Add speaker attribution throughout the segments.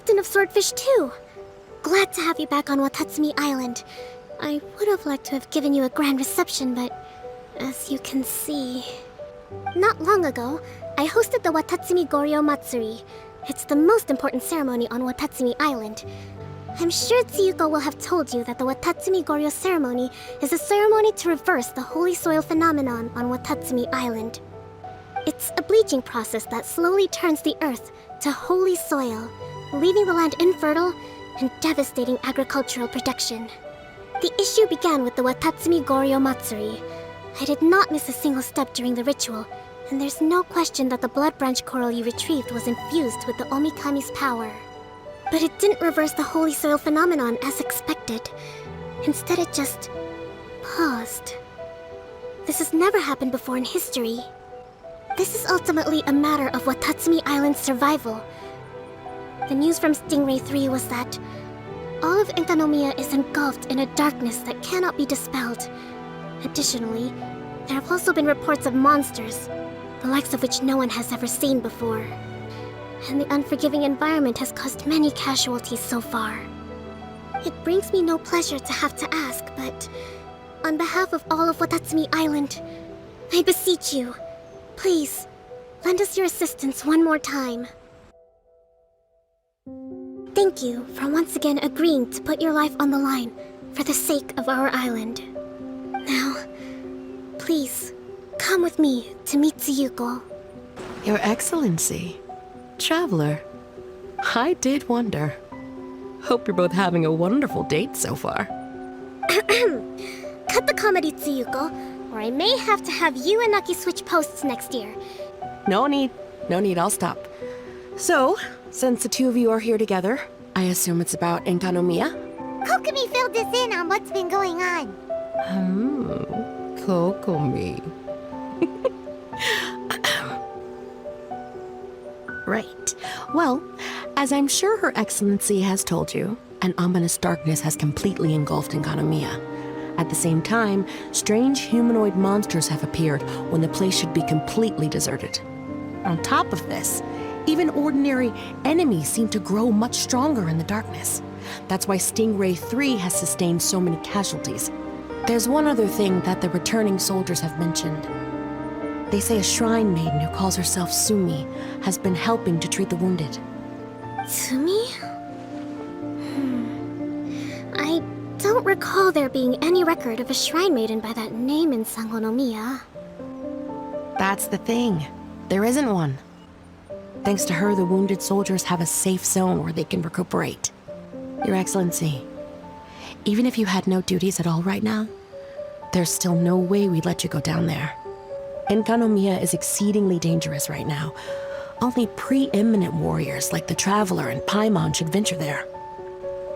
Speaker 1: captain of Swordfish too. Glad to have you back on Watatsumi Island. I would have liked to have given you a grand reception, but as you can see... Not long ago, I hosted the Watatsumi Goryo Matsuri. It's the most important ceremony on Watatsumi Island. I'm sure Tsuyuko will have told you that the Watatsumi Goryo ceremony is a ceremony to reverse the holy soil phenomenon on Watatsumi Island. It's a bleaching process that slowly turns the earth to holy soil, leaving the land infertile and devastating agricultural production. The issue began with the Watatsumi Goryo Matsuri. I did not miss a single step during the ritual, and there's no question that the blood branch coral you retrieved was infused with the Omikami's power. But it didn't reverse the holy soil phenomenon as expected. Instead, it just... paused. This has never happened before in history. This is ultimately a matter of Watatsumi Island's survival. The news from Stingray 3 was that all of Enkanomiya is engulfed in a darkness that cannot be dispelled. Additionally, there have also been reports of monsters, the likes of which no one has ever seen before. And the unforgiving environment has caused many casualties so far. It brings me no pleasure to have to ask, but on behalf of all of Watatsumi Island, I beseech you, please, lend us your assistance one more time. Thank you for once again agreeing to put your life on the line for the sake of our island. Now, please, come with me to meet Tsuyuko.
Speaker 2: Your Excellency. Traveler, I did wonder. Hope you're both having a wonderful date so far.
Speaker 1: Cut the comedy, Tsuyuko, or I may have to have you and Naki switch posts next year.
Speaker 2: No need, I'll stop. So, since the two of you are here together, I assume it's about Enkanomiya?
Speaker 3: Kokomi filled us in on what's been going on.
Speaker 2: Kokomi. Right. Well, as I'm sure Her Excellency has told you, an ominous darkness has completely engulfed Enkanomiya. At the same time, strange humanoid monsters have appeared when the place should be completely deserted. On top of this, even ordinary enemies seem to grow much stronger in the darkness. That's why Stingray 3 has sustained so many casualties. There's one other thing that the returning soldiers have mentioned. They say a shrine maiden who calls herself Tsumi has been helping to treat the wounded.
Speaker 1: Tsumi? I don't recall there being any record of a shrine maiden by that name in Sangonomiya.
Speaker 2: That's the thing. There isn't one. Thanks to her, the wounded soldiers have a safe zone where they can recuperate. Your Excellency, even if you had no duties at all right now, there's still no way we'd let you go down there. Enkanomiya is exceedingly dangerous right now. Only preeminent warriors like the Traveler and Paimon should venture there.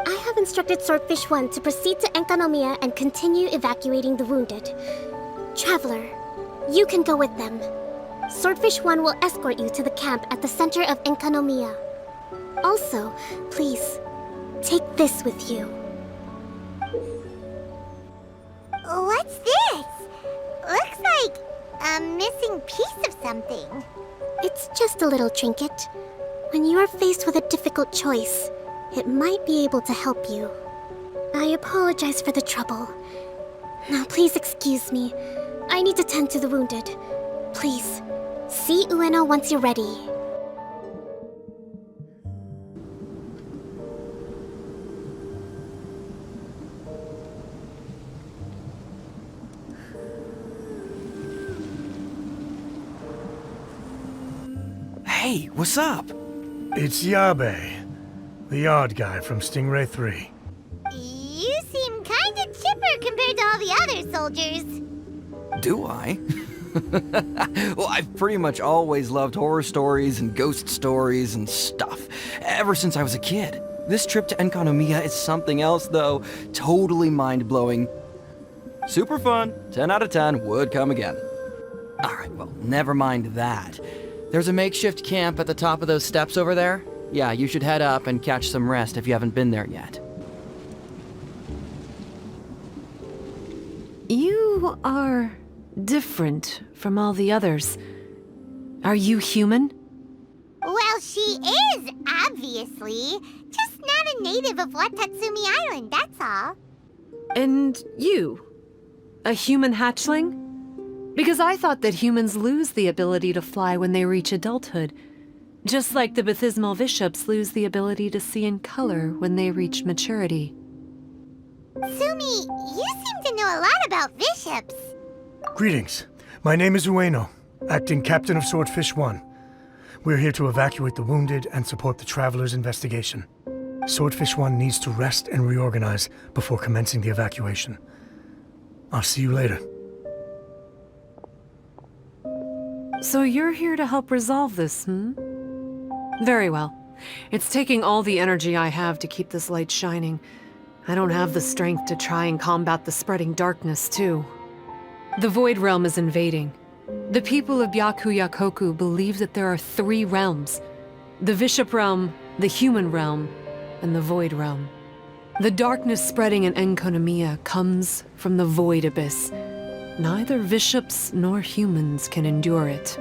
Speaker 1: I have instructed Swordfish 1 to proceed to Enkanomiya and continue evacuating the wounded. Traveler, you can go with them. Swordfish 1 will escort you to the camp at the center of Enkanomiya. Also, please, take this with you.
Speaker 3: What's this? Looks like a missing piece of something.
Speaker 1: It's just a little trinket. When you are faced with a difficult choice, it might be able to help you. I apologize for the trouble. Now please excuse me. I need to tend to the wounded. Please, see Ueno once you're ready.
Speaker 4: Hey, what's up?
Speaker 5: It's Yabe, the yard guy from Stingray 3.
Speaker 3: You seem kinda chipper compared to all the other soldiers.
Speaker 4: Do I? Well, I've pretty much always loved horror stories and ghost stories and stuff, ever since I was a kid. This trip to Enkanomiya is something else, though. Totally mind-blowing. Super fun. 10 out of 10 would come again. Alright, well, never mind that. There's a makeshift camp at the top of those steps over there. Yeah, you should head up and catch some rest if you haven't been there yet.
Speaker 6: You are different from all the others. Are you human?
Speaker 3: Well, Well, she is, obviously. Just not a native of Watatsumi Island, that's all.
Speaker 6: And you? A human hatchling? Because I thought that humans lose the ability to fly when they reach adulthood. Just like the baptismal bishops lose the ability to see in color when they reach maturity.
Speaker 3: Tsumi, you seem to know a lot about bishops.
Speaker 5: Greetings. My name is Ueno, acting captain of Swordfish 1. We're here to evacuate the wounded and support the traveler's investigation. Swordfish 1 needs to rest and reorganize before commencing the evacuation. I'll see you later.
Speaker 6: So you're here to help resolve this, hmm? Very well. It's taking all the energy I have to keep this light shining. I don't have the strength to try and combat the spreading darkness, too. The Void Realm is invading. The people of Byakuya-koku believe that there are 3 realms. The Bishop Realm, the Human Realm, and the Void Realm. The darkness spreading in Enkanomiya comes from the Void Abyss. Neither bishops nor humans can endure it.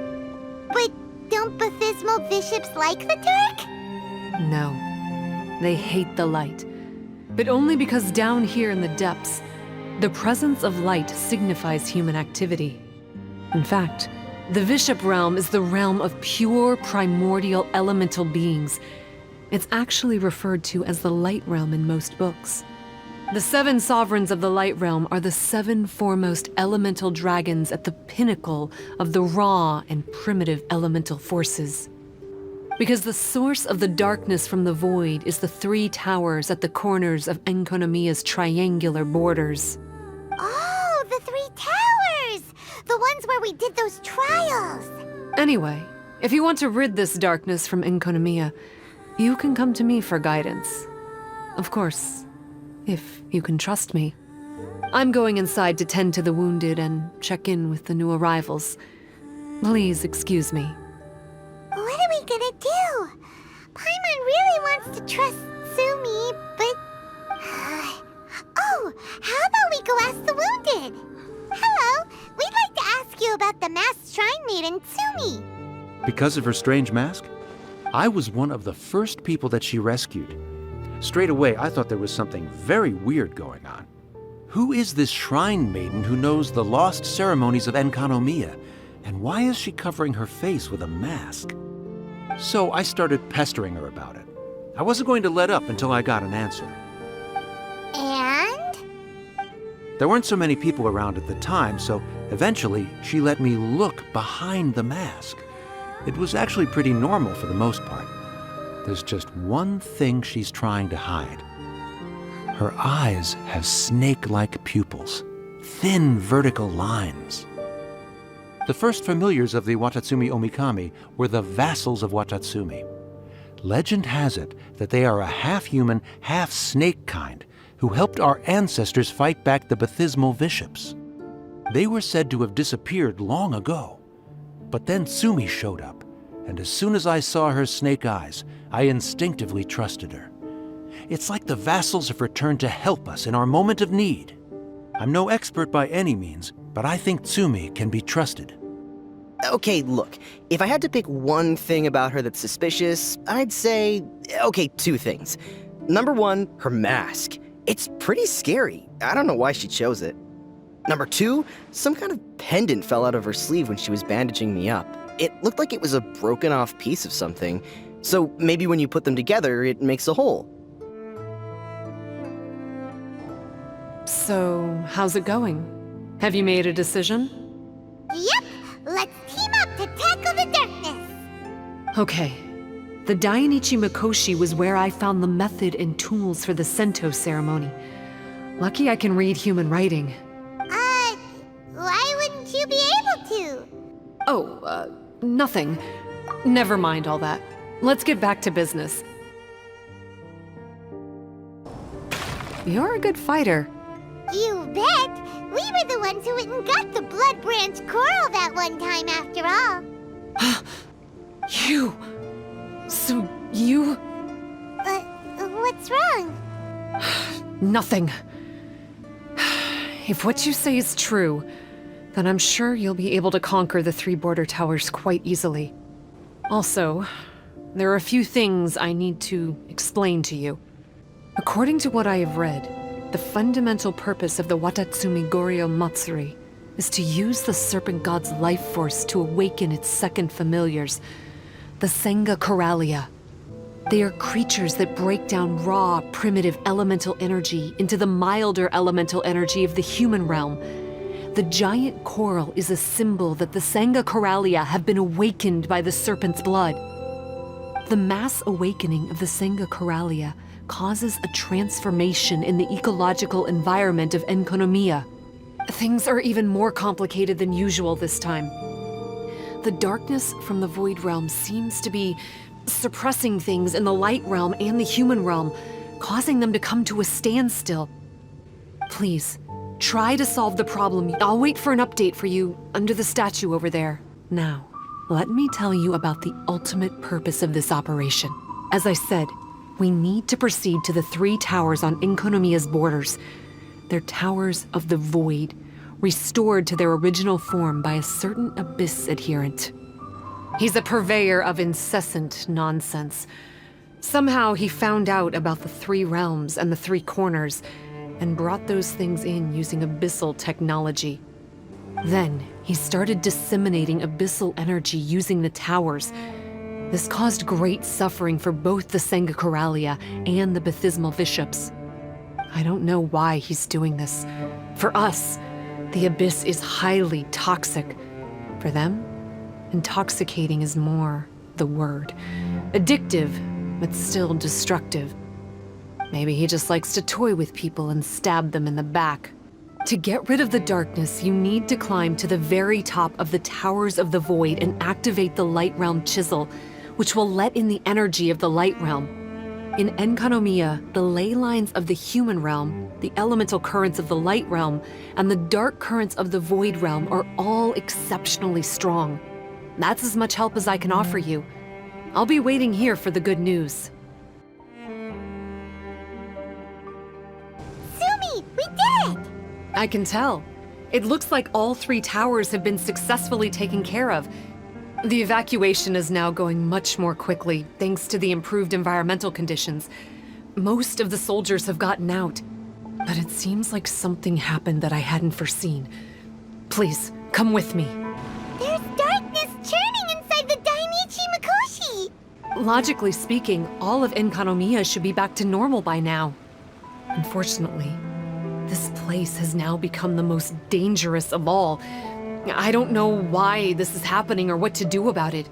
Speaker 3: But don't baptismal bishops like the dark?
Speaker 6: No. They hate the light. But only because down here in the depths, the presence of light signifies human activity. In fact, the Bishop Realm is the realm of pure primordial elemental beings. It's actually referred to as the Light Realm in most books. The 7 sovereigns of the Light Realm are the 7 foremost elemental dragons at the pinnacle of the raw and primitive elemental forces. Because the source of the darkness from the void is the 3 towers at the corners of Enkanomiya's triangular borders.
Speaker 3: Oh, the 3 towers! The ones where we did those trials!
Speaker 6: Anyway, if you want to rid this darkness from Enkanomiya, you can come to me for guidance. Of course, if you can trust me. I'm going inside to tend to the wounded and check in with the new arrivals. Please excuse me.
Speaker 3: What are we gonna do? Paimon really wants to trust Tsumi, but... Oh, how about we go ask the wounded? Hello, we'd like to ask you about the masked shrine maiden, Tsumi.
Speaker 7: Because of her strange mask? I was one of the first people that she rescued. Straight away, I thought there was something very weird going on. Who is this shrine maiden who knows the lost ceremonies of Enkanomiya? And why is she covering her face with a mask? So I started pestering her about it. I wasn't going to let up until I got an answer.
Speaker 3: And?
Speaker 7: There weren't so many people around at the time, so eventually she let me look behind the mask. It was actually pretty normal for the most part. There's just one thing she's trying to hide. Her eyes have snake-like pupils, thin vertical lines. The first familiars of the Watatsumi Omikami were the vassals of Watatsumi. Legend has it that they are a half-human, half-snake kind who helped our ancestors fight back the baptismal bishops. They were said to have disappeared long ago. But then Tsumi showed up, and as soon as I saw her snake eyes, I instinctively trusted her. It's like the vassals have returned to help us in our moment of need. I'm no expert by any means, but I think Tsumi can be trusted.
Speaker 8: Okay, look, if I had to pick one thing about her that's suspicious, I'd say, okay, 2 things. Number 1, her mask. It's pretty scary. I don't know why she chose it. Number 2, some kind of pendant fell out of her sleeve when she was bandaging me up. It looked like it was a broken off piece of something. So maybe when you put them together, it makes a whole.
Speaker 6: So, how's it going? Have you made a decision?
Speaker 3: Yep, let's team up to tackle the darkness.
Speaker 6: Okay. The Dainichi Mikoshi was where I found the method and tools for the Sento ceremony. Lucky I can read human writing.
Speaker 3: Why wouldn't you be able to?
Speaker 6: Oh, nothing. Never mind all that. Let's get back to business. You're a good fighter.
Speaker 3: You bet. We were the ones who went and got the blood branch coral that one time after all.
Speaker 6: You... So, you...
Speaker 3: What's wrong?
Speaker 6: Nothing. If what you say is true, then I'm sure you'll be able to conquer the 3 border towers quite easily. Also, there are a few things I need to explain to you. According to what I have read, the fundamental purpose of the Watatsumi Goryo Matsuri is to use the serpent god's life force to awaken its second familiars, the Senga Coralia. They are creatures that break down raw, primitive elemental energy into the milder elemental energy of the human realm. The giant coral is a symbol that the Senga Coralia have been awakened by the serpent's blood. The mass awakening of the Senga Coralia causes a transformation in the ecological environment of Enkanomiya. Things are even more complicated than usual this time. The darkness from the Void Realm seems to be suppressing things in the Light Realm and the human realm, causing them to come to a standstill. Please, try to solve the problem. I'll wait for an update for you under the statue over there. Now, let me tell you about the ultimate purpose of this operation. As I said, we need to proceed to the 3 towers on Enkanomiya's borders. They're towers of the Void, restored to their original form by a certain Abyss adherent. He's a purveyor of incessant nonsense. Somehow he found out about the 3 realms and the 3 corners, and brought those things in using abyssal technology. Then he started disseminating abyssal energy using the towers. This caused great suffering for both the Senga Coralia and the Baptismal Bishops. I don't know why he's doing this. For us, the Abyss is highly toxic. For them, intoxicating is more the word. Addictive, but still destructive. Maybe he just likes to toy with people and stab them in the back. To get rid of the darkness, you need to climb to the very top of the Towers of the Void and activate the Light Realm Chisel, which will let in the energy of the Light Realm. In Enkanomiya, the ley lines of the human realm, the elemental currents of the Light Realm, and the dark currents of the Void Realm are all exceptionally strong. That's as much help as I can offer you. I'll be waiting here for the good news.
Speaker 3: Tsumi, we did it!
Speaker 6: I can tell. It looks like all 3 towers have been successfully taken care of. The evacuation is now going much more quickly, thanks to the improved environmental conditions. Most of the soldiers have gotten out, but it seems like something happened that I hadn't foreseen. Please, come with me.
Speaker 3: There's darkness churning inside the Dainichi Mikoshi!
Speaker 6: Logically speaking, all of Enkanomiya should be back to normal by now. Unfortunately, this place has now become the most dangerous of all. I don't know why this is happening or what to do about it.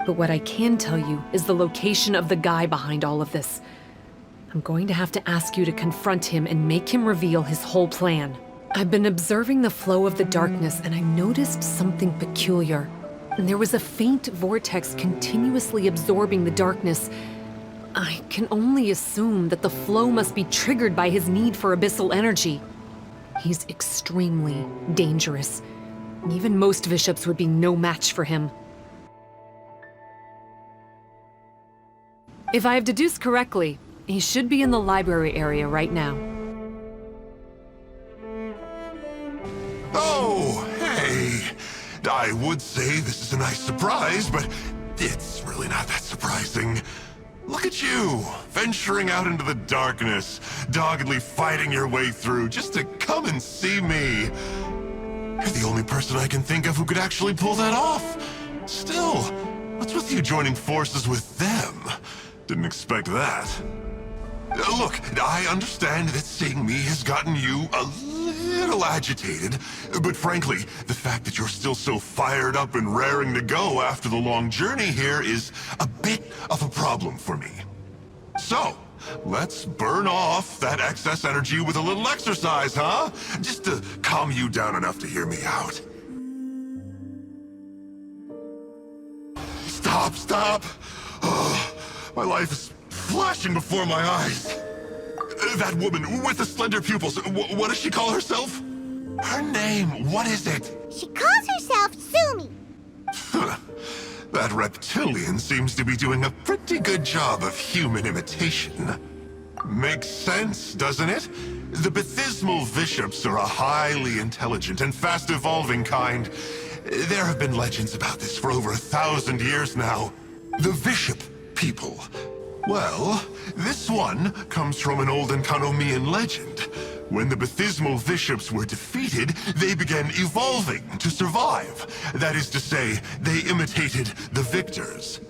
Speaker 6: But what I can tell you is the location of the guy behind all of this. I'm going to have to ask you to confront him and make him reveal his whole plan. I've been observing the flow of the darkness and I noticed something peculiar. There was a faint vortex continuously absorbing the darkness. I can only assume that the flow must be triggered by his need for abyssal energy. He's extremely dangerous. Even most bishops would be no match for him. If I have deduced correctly, he should be in the library area right now.
Speaker 9: Oh, hey! I would say this is a nice surprise, but it's really not that surprising. Look at you, venturing out into the darkness, doggedly fighting your way through just to come and see me. You're the only person I can think of who could actually pull that off. Still, what's with you joining forces with them? Didn't expect that. Look, I understand that seeing me has gotten you a little agitated, but frankly, the fact that you're still so fired up and raring to go after the long journey here is a bit of a problem for me. So, let's burn off that excess energy with a little exercise, huh? Just to calm you down enough to hear me out. Stop! Oh, my life is flashing before my eyes. That woman with the slender pupils, what does she call herself? Her name, what is it?
Speaker 3: She calls herself Tsumi.
Speaker 9: That reptilian seems to be doing a pretty good job of human imitation. Makes sense, doesn't it? The Baptismal Bishops are a highly intelligent and fast-evolving kind. There have been legends about this for over 1,000 years now. The Bishop people. Well, this one comes from an old Enkanomiyan legend. When the Baptismal Bishops were defeated, they began evolving to survive. That is to say, they imitated the victors.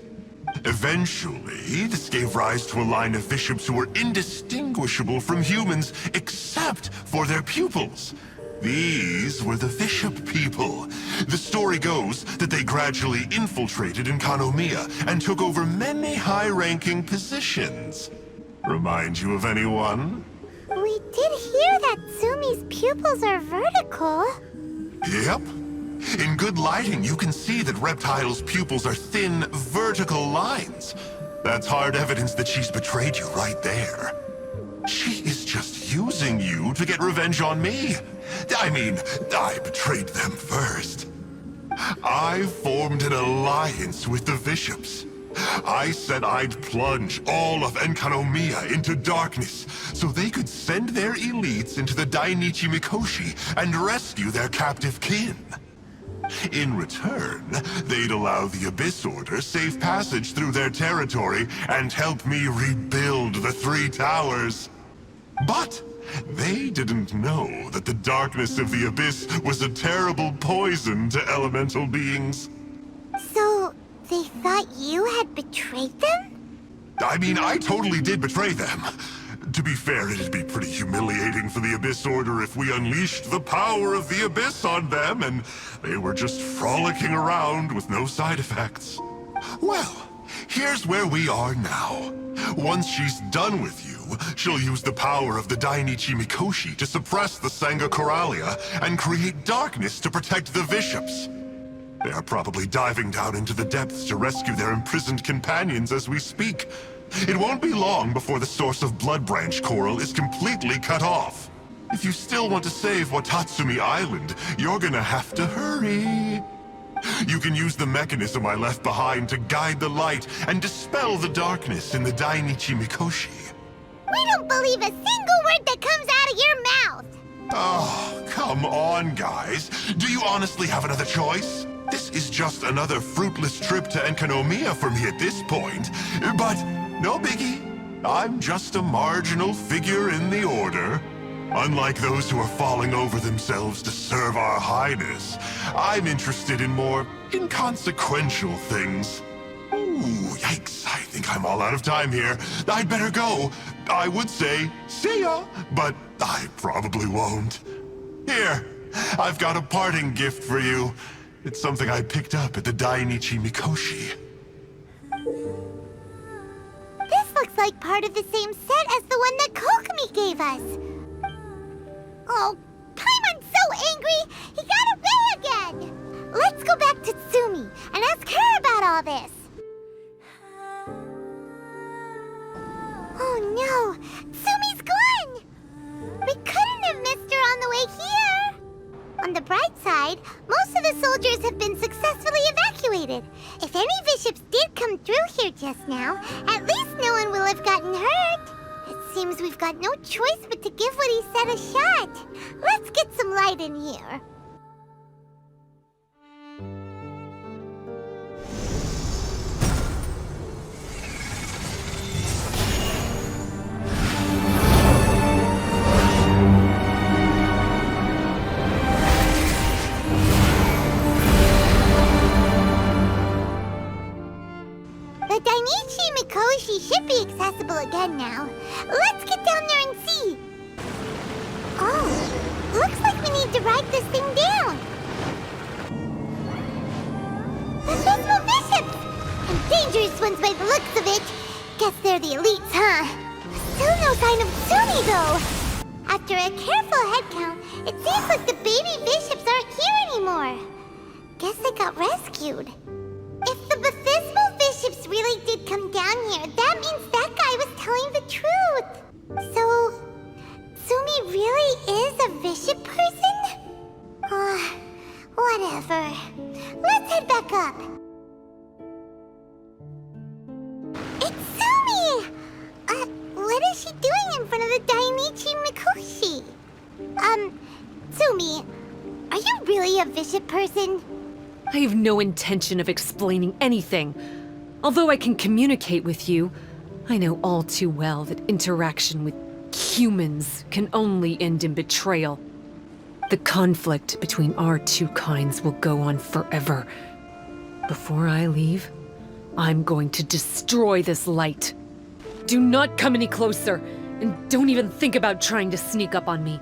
Speaker 9: Eventually, this gave rise to a line of bishops who were indistinguishable from humans except for their pupils. These were the bishop people. The story goes that they gradually infiltrated Enkanomiya and took over many high-ranking positions. Remind you of anyone?
Speaker 3: We did hear that Tsumi's pupils are vertical.
Speaker 9: Yep. In good lighting, you can see that Reptile's pupils are thin, vertical lines. That's hard evidence that she's betrayed you right there. She is just using you to get revenge on me. I mean, I betrayed them first. I formed an alliance with the bishops. I said I'd plunge all of Enkanomiya into darkness so they could send their elites into the Dainichi Mikoshi and rescue their captive kin. In return, they'd allow the Abyss Order safe passage through their territory and help me rebuild the Three Towers. But they didn't know that the darkness of the Abyss was a terrible poison to elemental beings.
Speaker 3: So, they thought you had betrayed them?
Speaker 9: I mean, I totally did betray them. To be fair, it'd be pretty humiliating for the Abyss Order if we unleashed the power of the Abyss on them and they were just frolicking around with no side effects. Well, here's where we are now. Once she's done with you, she'll use the power of the Dainichi Mikoshi to suppress the Sangha Coralia and create darkness to protect the bishops. They are probably diving down into the depths to rescue their imprisoned companions as we speak. It won't be long before the source of Blood Branch Coral is completely cut off. If you still want to save Watatsumi Island, you're gonna have to hurry. You can use the mechanism I left behind to guide the light and dispel the darkness in the Dainichi Mikoshi.
Speaker 3: We don't believe a single word that comes out of your mouth!
Speaker 9: Oh, come on, guys. Do you honestly have another choice? This is just another fruitless trip to Enkanomiya for me at this point. But no biggie. I'm just a marginal figure in the Order. Unlike those who are falling over themselves to serve our Highness, I'm interested in more inconsequential things. Ooh, yikes. I think I'm all out of time here. I'd better go. I would say, see ya, but I probably won't. Here, I've got a parting gift for you. It's something I picked up at the Dainichi Mikoshi.
Speaker 3: This looks like part of the same set as the one that Kokomi gave us. Oh, Paimon's so angry! He got away again! Let's go back to Tsumi and ask her about all this. Oh no! Tsumi's gone! We couldn't have missed her on the way here! On the bright side, most of the soldiers have been successfully evacuated. If any bishops did come through here just now, at least no one will have gotten hurt. It seems we've got no choice but to give what he said a shot. Let's get some light in here. The Dainichi Mikoshi should be accessible again now. Let's get down there and see. Oh, looks like we need to ride this thing down. The Baptismal Bishops! And dangerous ones by the looks of it. Guess they're the elites, huh? Still no sign of Tsumi, though. After a careful head count, it seems like the baby bishops aren't here anymore. Guess they got rescued. If the Baptismal Bishops really did come down here, that means that guy was telling the truth. So, Tsumi really is a bishop person? Whatever. Let's head back up. It's Tsumi! What is she doing in front of the Dainichi Mikoshi? Tsumi, are you really a bishop person?
Speaker 6: I have no intention of explaining anything. Although I can communicate with you, I know all too well that interaction with humans can only end in betrayal. The conflict between our two kinds will go on forever. Before I leave, I'm going to destroy this light. Do not come any closer, and don't even think about trying to sneak up on me.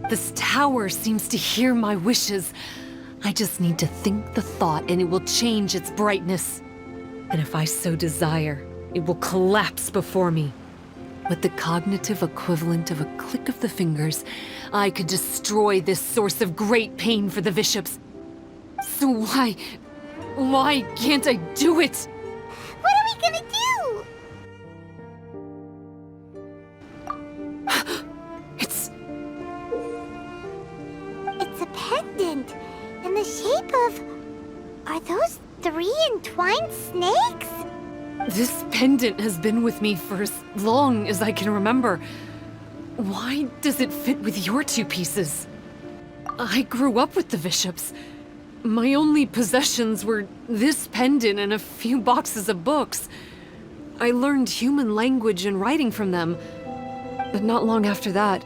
Speaker 6: This tower seems to hear my wishes. I just need to think the thought and it will change its brightness. And if I so desire, it will collapse before me. With the cognitive equivalent of a click of the fingers, I could destroy this source of great pain for the bishops. So why can't I do it?
Speaker 3: What are we gonna do? It's a pendant in the shape of... Are those 3 entwined snakes?
Speaker 6: This pendant has been with me for as long as I can remember. Why does it fit with your 2 pieces? I grew up with the bishops. My only possessions were this pendant and a few boxes of books. I learned human language and writing from them. But not long after that,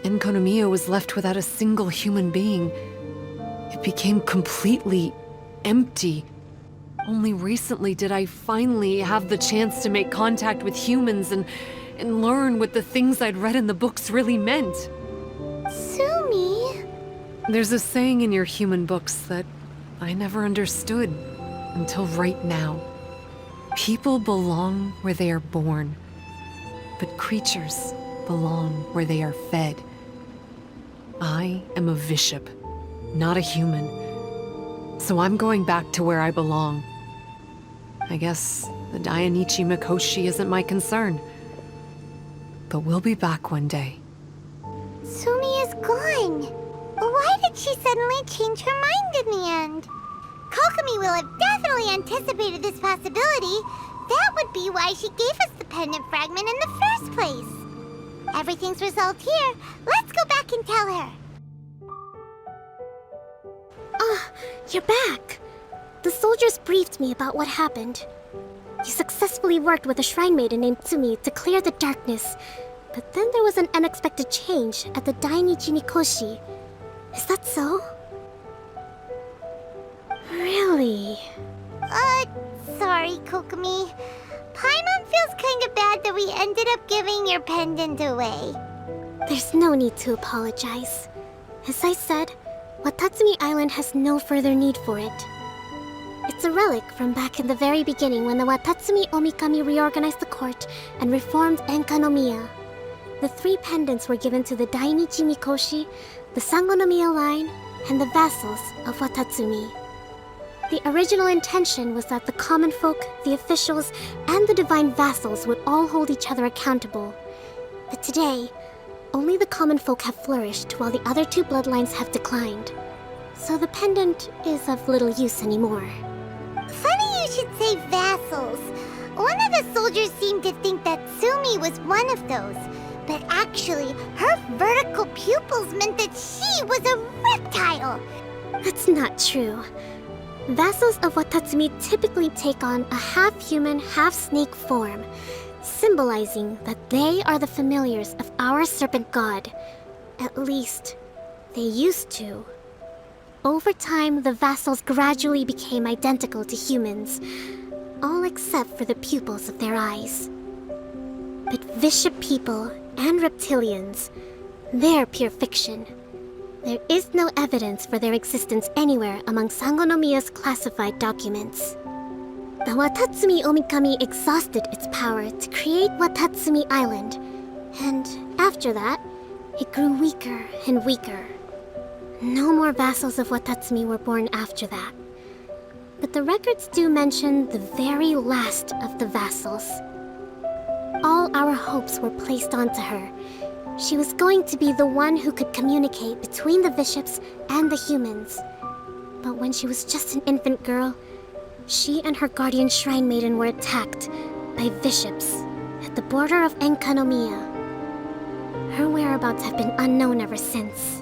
Speaker 6: Enkanomiya was left without a single human being. It became completely empty. Only recently did I finally have the chance to make contact with humans and learn what the things I'd read in the books really meant.
Speaker 3: Tsumi?
Speaker 6: There's a saying in your human books that I never understood until right now. People belong where they are born, but creatures belong where they are fed. I am a bishop, not a human, so I'm going back to where I belong. I guess the Dainichi Mikoshi isn't my concern, but we'll be back one day.
Speaker 3: Tsumi is gone. Why did she suddenly change her mind in the end? Kokomi will have definitely anticipated this possibility. That would be why she gave us the pendant fragment in the first place. Everything's resolved here. Let's go back and tell her.
Speaker 1: You're back. The soldiers briefed me about what happened. You successfully worked with a shrine maiden named Tsumi to clear the darkness, but then there was an unexpected change at the Dainichi Mikoshi. Is that so? Really?
Speaker 3: Sorry, Kokomi. Paimon feels kinda bad that we ended up giving your pendant away.
Speaker 1: There's no need to apologize. As I said, Watatsumi Island has no further need for it. It's a relic from back in the very beginning when the Watatsumi Omikami reorganized the court and reformed Enkanomiya. The 3 pendants were given to the Dainichi Mikoshi, the Sangonomiya line, and the vassals of Watatsumi. The original intention was that the common folk, the officials, and the divine vassals would all hold each other accountable. But today, only the common folk have flourished while the other 2 bloodlines have declined. So the pendant is of little use anymore.
Speaker 3: Funny you should say vassals. One of the soldiers seemed to think that Tsumi was one of those. But actually, her vertical pupils meant that she was a reptile.
Speaker 1: That's not true. Vassals of Watatsumi typically take on a half-human, half-snake form, symbolizing that they are the familiars of our serpent god. At least, they used to. Over time, the vassals gradually became identical to humans, all except for the pupils of their eyes. But bishop people and reptilians, they're pure fiction. There is no evidence for their existence anywhere among Sangonomiya's classified documents. The Watatsumi Omikami exhausted its power to create Watatsumi Island, and after that, it grew weaker and weaker. No more vassals of Watatsumi were born after that. But the records do mention the very last of the vassals. All our hopes were placed onto her. She was going to be the one who could communicate between the bishops and the humans. But when she was just an infant girl, she and her guardian shrine maiden were attacked by bishops at the border of Enkanomiya. Her whereabouts have been unknown ever since.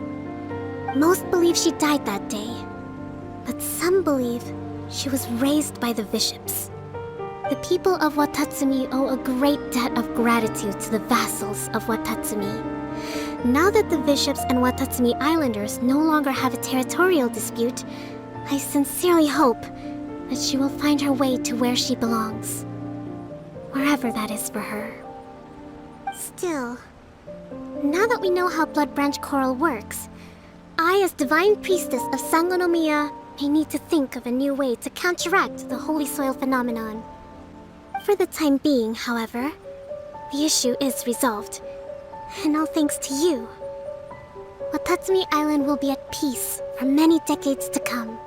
Speaker 1: Most believe she died that day, but some believe she was raised by the bishops. The people of Watatsumi owe a great debt of gratitude to the vassals of Watatsumi. Now that the bishops and Watatsumi Islanders no longer have a territorial dispute, I sincerely hope that she will find her way to where she belongs. Wherever that is for her. Still, now that we know how Blood Branch Coral works, I, as Divine Priestess of Enkanomiya, may need to think of a new way to counteract the Holy Soil phenomenon. For the time being, however, the issue is resolved, and all thanks to you. Watatsumi Island will be at peace for many decades to come.